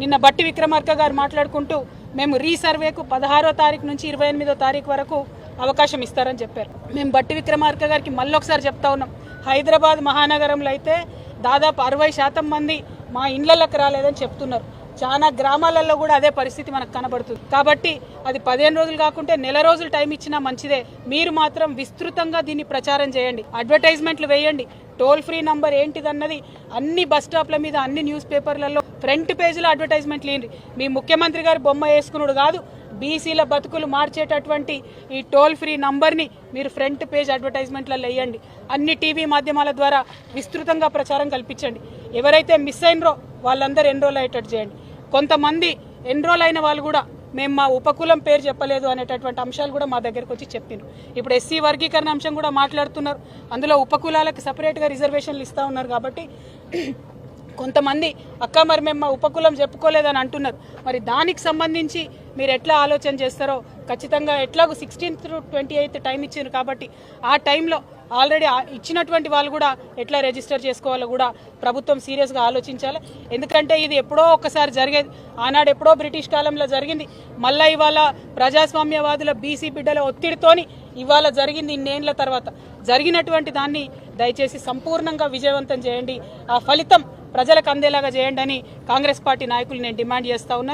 నిన్న బట్టి విక్రమార్క గారు మాట్లాడుకుంటూ మేము రీసర్వేకు 16వ తారీఖు నుంచి 28వ తారీఖు వరకు అవకాశం ఇస్తారని చెప్పారు. మేము బట్టి విక్రమార్క గారికి మళ్ళొకసారి చెప్తా ఉన్నాం, హైదరాబాద్ మహానగరంలో అయితే దాదాపు 60% మంది మా ఇళ్లలకు రాలేదని చెప్తున్నారు. చాలా గ్రామాలలో కూడా అదే పరిస్థితి మనకు కనబడుతుంది. కాబట్టి అది 15 రోజులు కాకుంటే నెల రోజులు టైం ఇచ్చినా మంచిదే. మీరు మాత్రం విస్తృతంగా దీన్ని ప్రచారం చేయండి, అడ్వర్టైజ్మెంట్లు వేయండి. టోల్ ఫ్రీ నంబర్ ఏంటిదన్నది అన్ని బస్ స్టాప్ల మీద, అన్ని న్యూస్ పేపర్లలో ఫ్రంట్ పేజీలో అడ్వర్టైజ్మెంట్లు వేయండి. మీ ముఖ్యమంత్రి గారు బొమ్మ వేసుకున్నాడు కాదు, బీసీల బతుకులు మార్చేటటువంటి ఈ టోల్ ఫ్రీ నంబర్ని మీరు ఫ్రంట్ పేజ్ అడ్వర్టైజ్మెంట్లలో వేయండి. అన్ని టీవీ మాధ్యమాల ద్వారా విస్తృతంగా ప్రచారం కల్పించండి. ఎవరైతే మిస్ అయినరో వాళ్ళందరూ ఎన్రోల్ అయ్యేటట్టు చేయండి. కొంతమంది ఎన్రోల్ అయిన వాళ్ళు కూడా మేము మా ఉపకులం పేరు చెప్పలేదు అనేటటువంటి అంశాలు కూడా మా దగ్గరకు వచ్చి చెప్పినారు. ఇప్పుడు ఎస్సీ వర్గీకరణ అంశం కూడా మాట్లాడుతున్నారు. అందులో ఉపకులాలకు సపరేట్గా రిజర్వేషన్లు ఇస్తూ ఉన్నారు. కాబట్టి కొంతమంది అక్క మరి మేము మా ఉపకులం చెప్పుకోలేదని అంటున్నారు. మరి దానికి సంబంధించి మీరు ఎట్లా ఆలోచన చేస్తారో ఖచ్చితంగా ఎట్లాగో 16th to 28th టైం ఇచ్చారు. కాబట్టి ఆ టైంలో ఆల్రెడీ ఇచ్చినటువంటి వాళ్ళు కూడా ఎట్లా రిజిస్టర్ చేసుకోవాలో కూడా ప్రభుత్వం సీరియస్గా ఆలోచించాలి. ఎందుకంటే ఇది ఎప్పుడో ఒకసారి జరిగేది, ఆనాడు ఎప్పుడో బ్రిటిష్ కాలంలో జరిగింది. మళ్ళీ ఇవాళ ప్రజాస్వామ్యవాదుల బీసీ బిడ్డల ఒత్తిడితోని ఇవాళ జరిగింది. ఇన్నేళ్ల తర్వాత జరిగినటువంటి దాన్ని దయచేసి సంపూర్ణంగా విజయవంతం చేయండి. ఆ ఫలితం ప్రజలకు అందేలాగా చేయండి అని కాంగ్రెస్ పార్టీ నాయకులు నేను డిమాండ్ చేస్తా ఉన్నాను.